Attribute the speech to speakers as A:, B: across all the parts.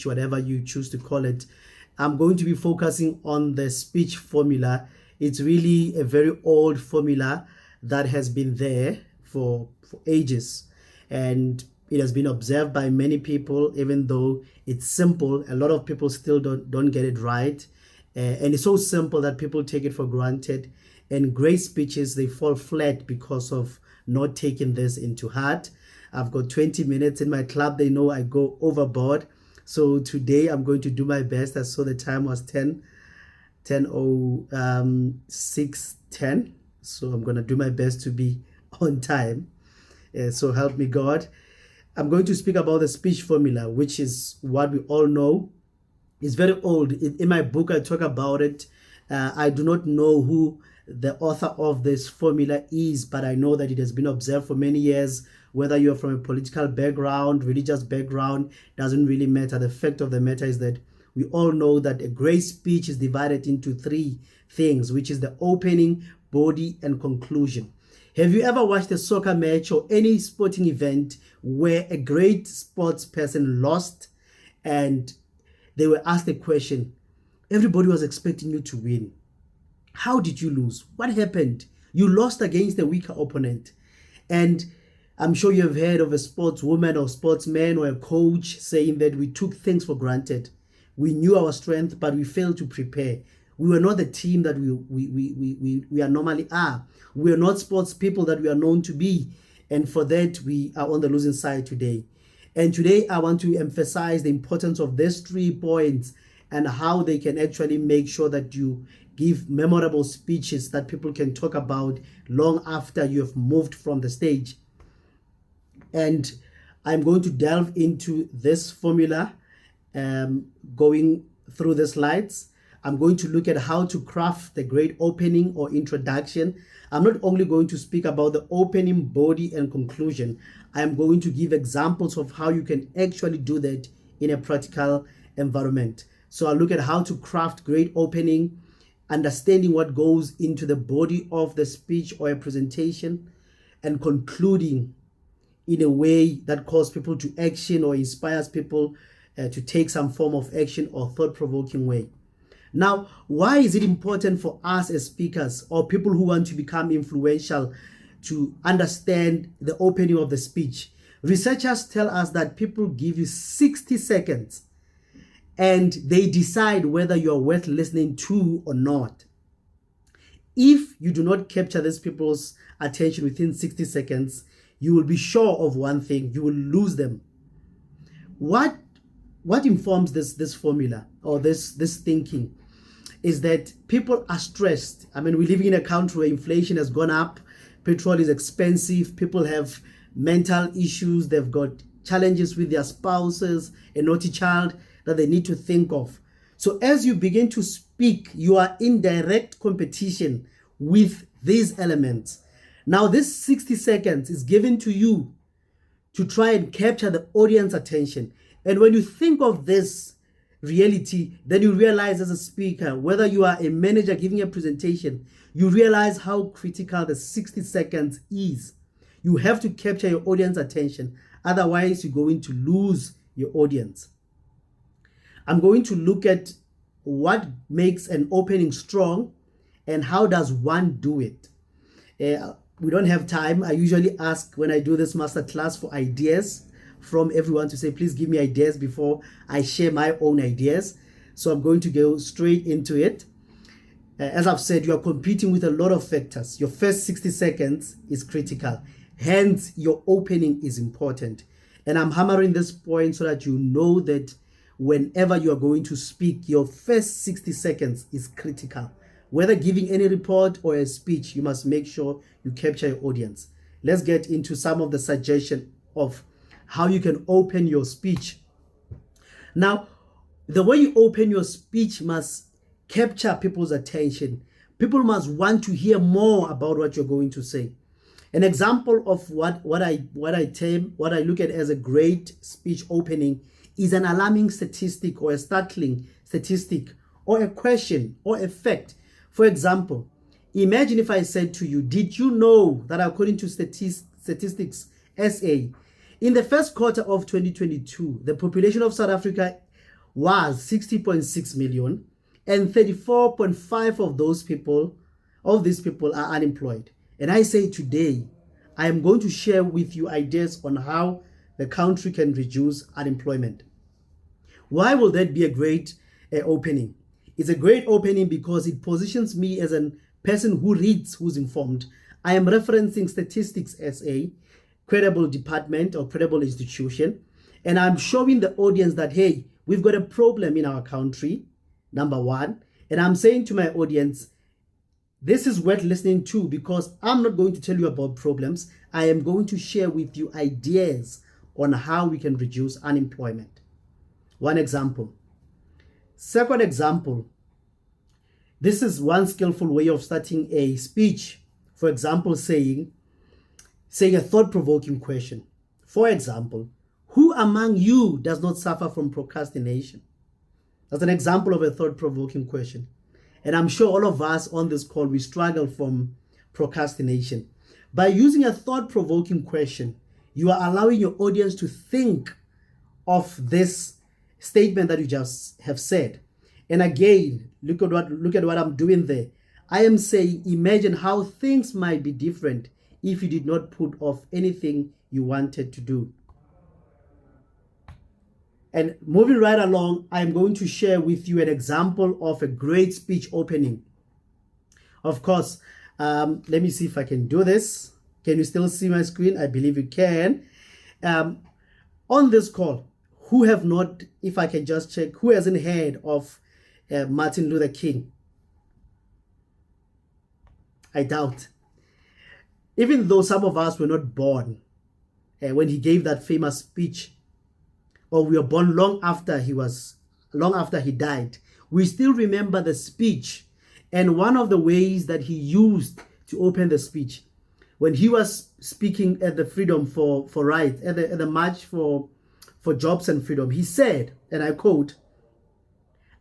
A: whatever you choose to call it. I'm going to be focusing on the speech formula. It's really a very old formula that has been there for ages, and it has been observed by many people. Even though it's simple, a lot of people still don't get it right, and it's so simple that people take it for granted, and great speeches, they fall flat because of not taking this into heart. I've got 20 minutes in my club. They know I go overboard. So today I'm going to do my best. I saw the time was 6:10. So I'm going to do my best to be on time. So help me God. I'm going to speak about the speech formula, which is what we all know. It's very old. In my book, I talk about it. I do not know who the author of this formula is, but I know that it has been observed for many years. Whether you're from a political background, religious background, doesn't really matter. The fact of the matter is that we all know that a great speech is divided into three things, which is the opening, body, and conclusion. Have you ever watched a soccer match or any sporting event where a great sports person lost and they were asked a question? Everybody was expecting you to win. How did you lose? What happened? You lost against a weaker opponent. And I'm sure you have heard of a sportswoman or sportsman or a coach saying that we took things for granted. We knew our strength, but we failed to prepare. We were not the team that we are normally are. We are not sports people that we are known to be. And for that, we are on the losing side today. And today, I want to emphasize the importance of these 3 points and how they can actually make sure that you give memorable speeches that people can talk about long after you have moved from the stage. And I'm going to delve into this formula, going through the slides. I'm going to look at how to craft the great opening or introduction. I'm not only going to speak about the opening, body, and conclusion. I'm going to give examples of how you can actually do that in a practical environment. So I'll look at how to craft great opening, understanding what goes into the body of the speech or a presentation, and concluding in a way that calls people to action or inspires people to take some form of action or thought-provoking way. Now, why is it important for us as speakers or people who want to become influential to understand the opening of the speech? Researchers tell us that people give you 60 seconds and they decide whether you're worth listening to or not. If you do not capture these people's attention within 60 seconds, you will be sure of one thing: you will lose them. What informs this formula or this thinking is that people are stressed. I mean, we're living in a country where inflation has gone up, petrol is expensive, people have mental issues, they've got challenges with their spouses, a naughty child that they need to think of. So as you begin to speak, you are in direct competition with these elements. Now, this 60 seconds is given to you to try and capture the audience attention. And when you think of this reality, then you realize as a speaker, whether you are a manager giving a presentation, you realize how critical the 60 seconds is. You have to capture your audience attention. Otherwise, you're going to lose your audience. I'm going to look at what makes an opening strong and how does one do it. We don't have time. I usually ask when I do this masterclass for ideas from everyone to say, please give me ideas before I share my own ideas. So I'm going to go straight into it. As I've said, you are competing with a lot of factors. Your first 60 seconds is critical. Hence, your opening is important. And I'm hammering this point so that you know that whenever you are going to speak, your first 60 seconds is critical. Whether giving any report or a speech, you must make sure you capture your audience. Let's get into some of the suggestion of how you can open your speech. Now, the way you open your speech must capture people's attention. People must want to hear more about what you're going to say. An example of what I look at as a great speech opening is an alarming statistic or a startling statistic or a question or a fact. For example, imagine if I said to you, did you know that according to Statistics SA, in the first quarter of 2022, the population of South Africa was 60.6 million, and 34.5 of these people are unemployed. And I say today, I am going to share with you ideas on how the country can reduce unemployment. Why will that be a great opening? It's a great opening because it positions me as a person who reads, who's informed. I am referencing Statistics SA, credible department or credible institution, and I'm showing the audience that, hey, we've got a problem in our country, number one, and I'm saying to my audience, this is worth listening to because I'm not going to tell you about problems. I am going to share with you ideas on how we can reduce unemployment. One example. Second example, this is one skillful way of starting a speech. For example, saying a thought-provoking question. For example, who among you does not suffer from procrastination? That's an example of a thought-provoking question. And I'm sure all of us on this call, we struggle from procrastination. By using a thought-provoking question, you are allowing your audience to think of this statement that you just have said. And again, look at what I'm doing there. I am saying, imagine how things might be different if you did not put off anything you wanted to do. And moving right along, I'm going to share with you an example of a great speech opening. Of course, let me see if I can do this. Can you still see my screen? I believe you can. On this call, who have not, if I can just check, who hasn't heard of Martin Luther King? I doubt. Even though some of us were not born when he gave that famous speech, or we were born long after he died, we still remember the speech. And one of the ways that he used to open the speech, when he was speaking at the Freedom for Rights, at the March for Jobs and Freedom, he said, and I quote,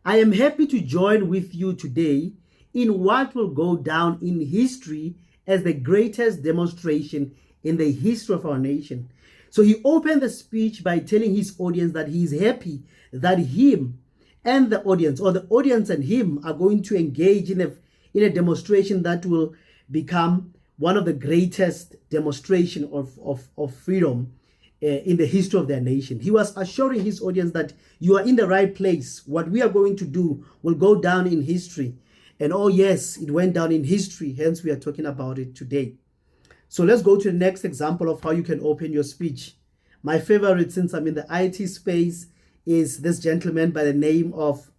A: "I am happy to join with you today in what will go down in history as the greatest demonstration in the history of our nation." So he opened the speech by telling his audience that he is happy that him and the audience, or the audience and him, are going to engage in a demonstration that will become one of the greatest demonstration of freedom in the history of their nation. He was assuring his audience that you are in the right place. What we are going to do will go down in history. And oh yes, it went down in history. Hence, we are talking about it today. So let's go to the next example of how you can open your speech. My favorite, since I'm in the IT space, is this gentleman by the name of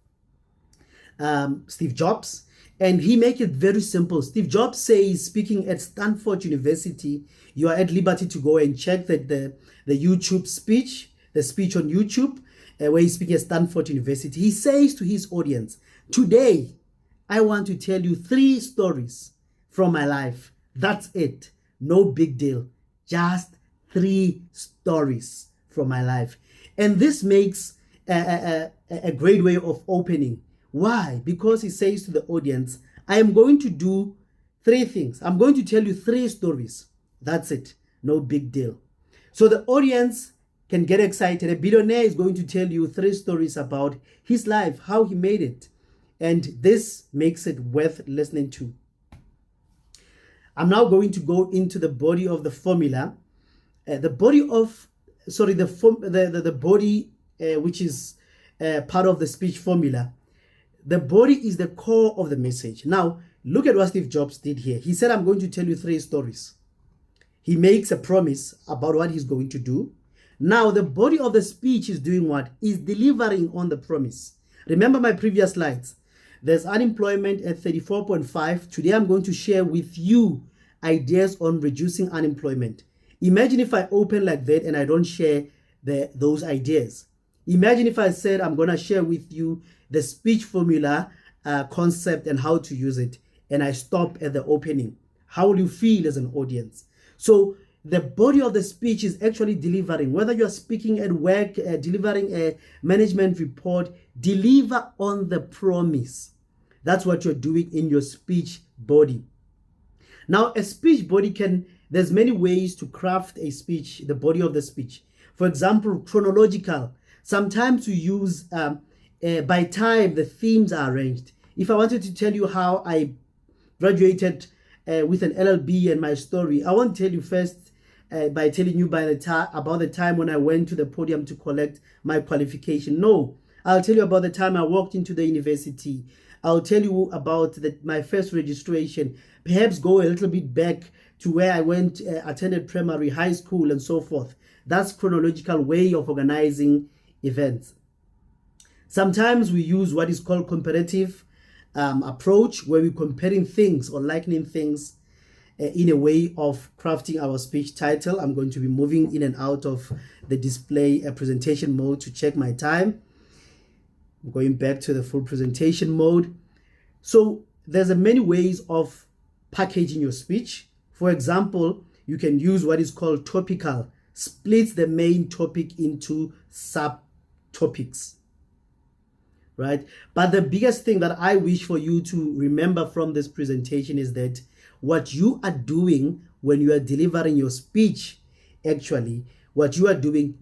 A: Steve Jobs. And he make it very simple. Steve Jobs says, speaking at Stanford University, you are at liberty to go and check the YouTube speech, the speech on YouTube, where he's speaking at Stanford University. He says to his audience, today, I want to tell you 3 stories from my life. That's it. No big deal. Just 3 stories from my life. And this makes a great way of opening. Why? Because he says to the audience, I am going to do 3 things. I'm going to tell you 3 stories. That's it. No big deal. So the audience can get excited. A billionaire is going to tell you 3 stories about his life, how he made it. And this makes it worth listening to. I'm now going to go into the body of the formula. The body, which is part of the speech formula. The body is the core of the message. Now, look at what Steve Jobs did here. He said, I'm going to tell you 3 stories. He makes a promise about what he's going to do. Now, the body of the speech is doing what? Is delivering on the promise. Remember my previous slides. There's unemployment at 34.5. Today, I'm going to share with you ideas on reducing unemployment. Imagine if I open like that and I don't share those ideas. Imagine if I said I'm going to share with you the speech formula concept and how to use it, and I stop at the opening. How will you feel as an audience? So the body of the speech is actually delivering. Whether you're speaking at work, delivering a management report, deliver on the promise. That's what you're doing in your speech body. Now, a speech body there's many ways to craft a speech, the body of the speech. For example, chronological. Sometimes you use by time the themes are arranged. If I wanted to tell you how I graduated with an LLB and my story, I won't tell you first by telling you about the time when I went to the podium to collect my qualification. No, I'll tell you about the time I walked into the university. I'll tell you about my first registration, perhaps go a little bit back to where I went, attended primary, high school, and so forth. That's chronological way of organizing events. Sometimes we use what is called comparative approach, where we're comparing things or likening things in a way of crafting our speech title. I'm going to be moving in and out of the display presentation mode to check my time. I'm going back to the full presentation mode. So there's many ways of packaging your speech. For example, you can use what is called topical, splits the main topic into subtopics, right? But the biggest thing that I wish for you to remember from this presentation is that what you are doing when you are delivering your speech, actually, what you are doing,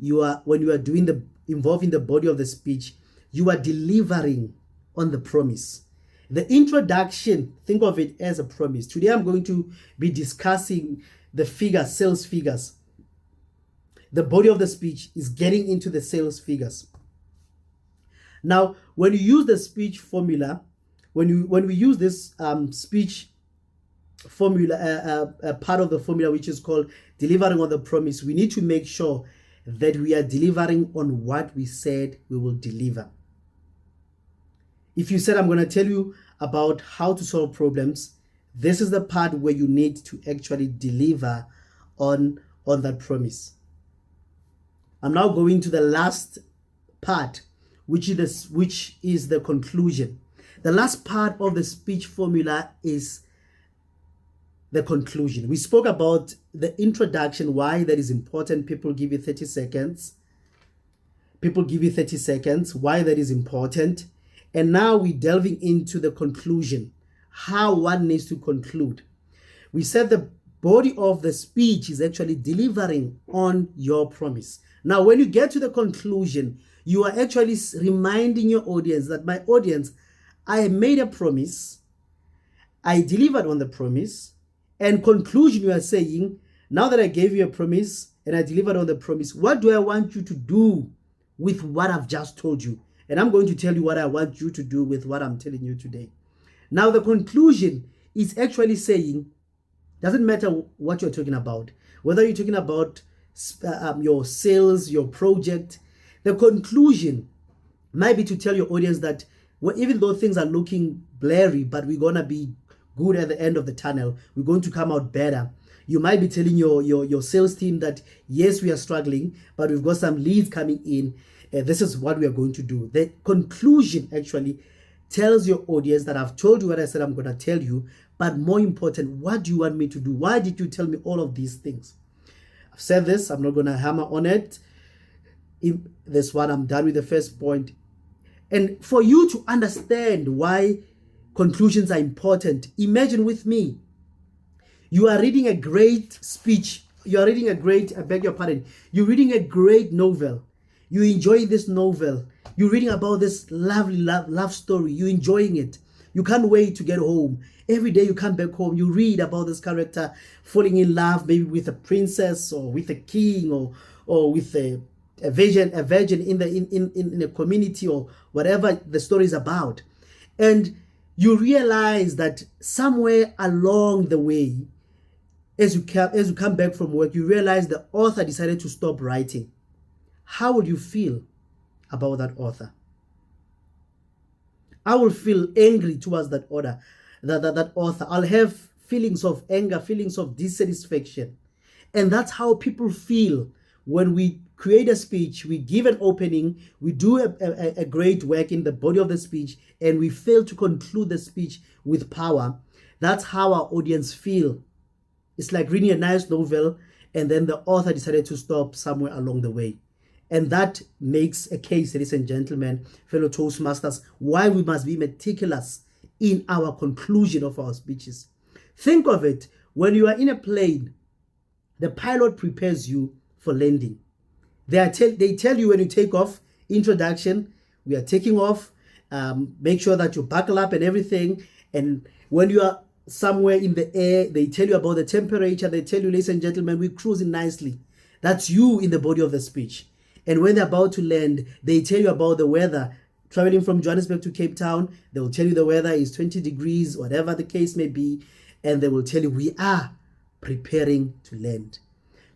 A: when you are doing involving the body of the speech, you are delivering on the promise. The introduction, think of it as a promise. Today I'm going to be discussing the figures, sales figures. The body of the speech is getting into the sales figures. Now, when you use the speech formula, when we use this speech formula, part of the formula which is called delivering on the promise, we need to make sure that we are delivering on what we said we will deliver. If you said, I'm going to tell you about how to solve problems, this is the part where you need to actually deliver on that promise. I'm now going to the last part, which is the conclusion. The last part of the speech formula is the conclusion. We spoke about the introduction, why that is important. People give you 30 seconds. Why that is important. And now we're delving into the conclusion, how one needs to conclude. We said the body of the speech is actually delivering on your promise. Now, when you get to the conclusion, you are actually reminding your audience that, my audience, I made a promise, I delivered on the promise, and conclusion, you are saying, now that I gave you a promise and I delivered on the promise, what do I want you to do with what I've just told you? And I'm going to tell you what I want you to do with what I'm telling you today. Now, the conclusion is actually saying, doesn't matter what you're talking about, whether you're talking about your sales, your project, the conclusion might be to tell your audience that, well, even though things are looking blurry, but we're going to be good at the end of the tunnel, we're going to come out better. You might be telling your sales team that, yes, we are struggling, but we've got some leads coming in. This is what we are going to do. The conclusion actually tells your audience that I've told you what I said I'm going to tell you, but more important, what do you want me to do? Why did you tell me all of these things? I've said this, I'm not going to hammer on it. In this one, I'm done with the first point. And for you to understand why conclusions are important, imagine with me, you are reading a great speech. You are reading I beg your pardon, you're reading a great novel. You enjoy this novel. You're reading about this lovely love story. You're enjoying it. You can't wait to get home. Every day you come back home, you read about this character falling in love, maybe with a princess or with a king or with a virgin in a community or whatever the story is about. And you realize that somewhere along the way, as you come back from work, you realize the author decided to stop writing. How will you feel about that author? I will feel angry towards that author. I'll have feelings of anger, feelings of dissatisfaction. And that's how people feel when we create a speech, we give an opening, we do a great work in the body of the speech, and we fail to conclude the speech with power. That's how our audience feel. It's like reading a nice novel, and then the author decided to stop somewhere along the way. And that makes a case, ladies and gentlemen, fellow Toastmasters, why we must be meticulous in our conclusion of our speeches. Think of it, when you are in a plane, the pilot prepares you for landing. They tell you when you take off, introduction, We are taking off. Make sure that you buckle up and everything. And when you are somewhere in the air, they tell you about the temperature. They tell you, ladies and gentlemen, we're cruising nicely. That's you in the body of the speech. And when they're about to land, they tell you about the weather. Traveling from Johannesburg to Cape Town, they will tell you the weather is 20 degrees, whatever the case may be. And they will tell you, we are preparing to land.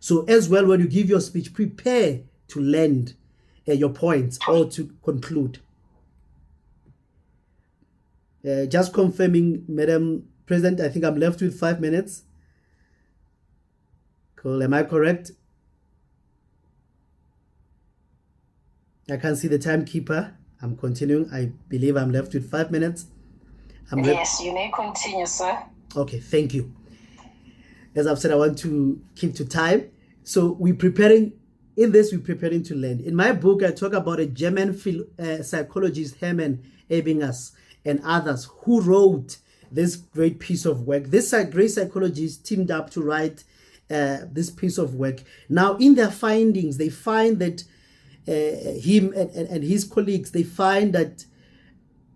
A: So as well, when you give your speech, prepare to land your points or to conclude. Just confirming, Madam President, I think I'm left with 5 minutes. Cool. Am I correct? I can't see the timekeeper. I'm continuing. I believe I'm left with 5 minutes.
B: Yes, you may continue, sir.
A: Okay, thank you. As I've said, I want to keep to time. So we're preparing to land. In my book, I talk about a German psychologist, Hermann Ebbinghaus, and others who wrote this great piece of work. This great psychologist teamed up to write this piece of work. Now, in their findings, they find that him and his colleagues, they find that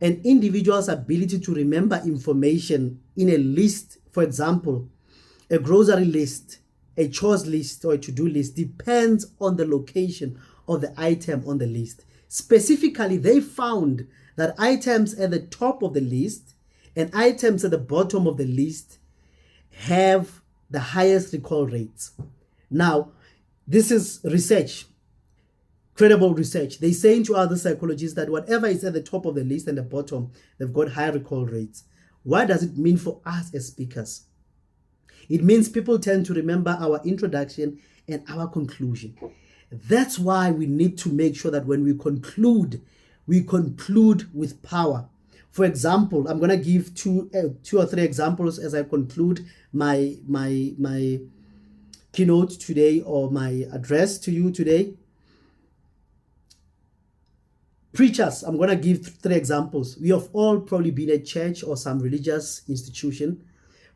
A: an individual's ability to remember information in a list, for example, a grocery list, a chores list, or a to-do list, depends on the location of the item on the list. Specifically, they found that items at the top of the list and items at the bottom of the list have the highest recall rates. Now, this is research, credible research. They say to other psychologists that whatever is at the top of the list and the bottom, they've got high recall rates. What does it mean for us as speakers? It means people tend to remember our introduction and our conclusion. That's why we need to make sure that when we conclude with power. For example, I'm going to give two or three examples as I conclude my keynote today, or my address to you today. Preachers, I'm going to give 3 examples. We have all probably been at church or some religious institution.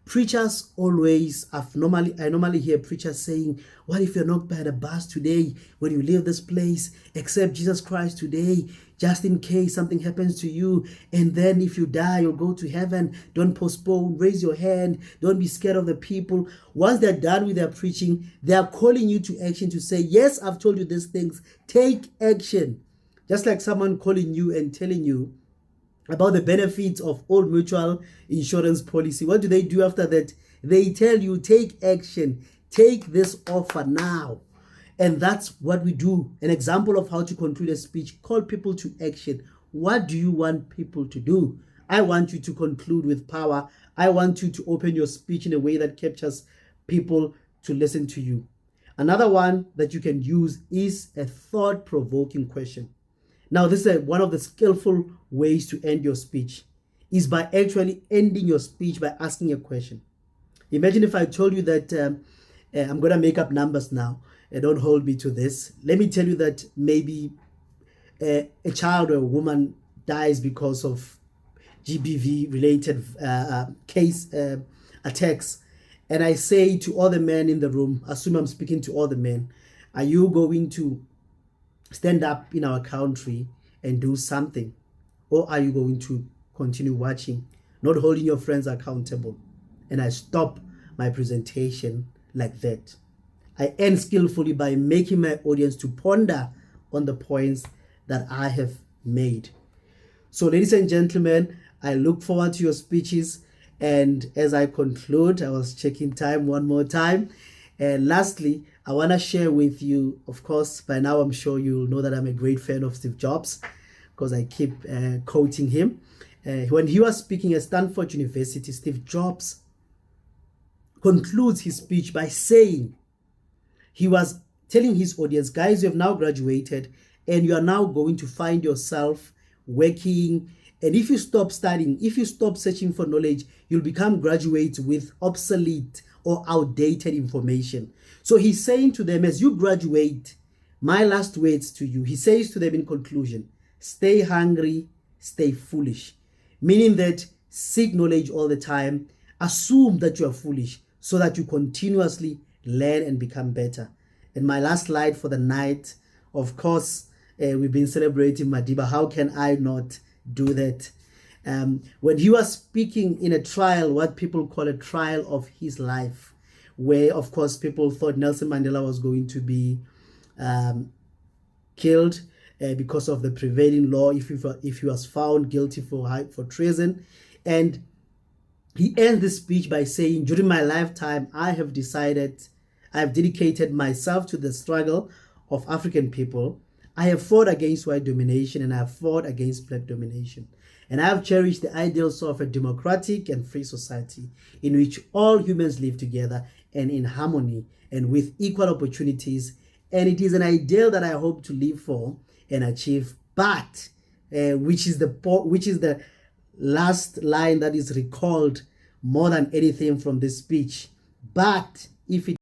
A: Preachers always, I normally hear preachers saying, what if you're knocked by the bus today when you leave this place? Accept Jesus Christ today, just in case something happens to you. And then if you die, you'll go to heaven. Don't postpone, raise your hand. Don't be scared of the people. Once they're done with their preaching, they're calling you to action to say, yes, I've told you these things. Take action. Just like someone calling you and telling you about the benefits of Old Mutual insurance policy. What do they do after that? They tell you, take action, take this offer now. And that's what we do. An example of how to conclude a speech: call people to action. What do you want people to do? I want you to conclude with power. I want you to open your speech in a way that captures people to listen to you. Another one that you can use is a thought-provoking question. Now, this is one of the skillful ways to end your speech, is by actually ending your speech by asking a question. Imagine if I told you that, I'm going to make up numbers now, don't hold me to this. Let me tell you that maybe a child or a woman dies because of GBV-related case attacks. And I say to all the men in the room, assume I'm speaking to all the men, are you going to stand up in our country and do something? Or are you going to continue watching, not holding your friends accountable? And I stop my presentation like that. I end skillfully by making my audience to ponder on the points that I have made. So, ladies and gentlemen, I look forward to your speeches. And as I conclude, I was checking time one more time. And lastly, I want to share with you, of course, by now I'm sure you'll know that I'm a great fan of Steve Jobs, because I keep quoting him. When he was speaking at Stanford University, Steve Jobs concludes his speech by saying, he was telling his audience, guys, you have now graduated and you are now going to find yourself working. And if you stop studying, if you stop searching for knowledge, you'll become graduates with obsolete or outdated information. So he's saying to them, as you graduate, my last words to you, he says to them in conclusion, stay hungry, stay foolish. Meaning that seek knowledge all the time, assume that you are foolish so that you continuously learn and become better. And my last slide for the night, of course, we've been celebrating Madiba. How can I not do that? When he was speaking in a trial, what people call a trial of his life, where, of course, people thought Nelson Mandela was going to be killed because of the prevailing law if he was found guilty for treason. And he ends the speech by saying, during my lifetime, I have dedicated myself to the struggle of African people. I have fought against white domination, and I have fought against black domination. And I have cherished the ideals of a democratic and free society in which all humans live together and in harmony and with equal opportunities. And it is an ideal that I hope to live for and achieve, but which is the last line that is recalled more than anything from this speech. But if it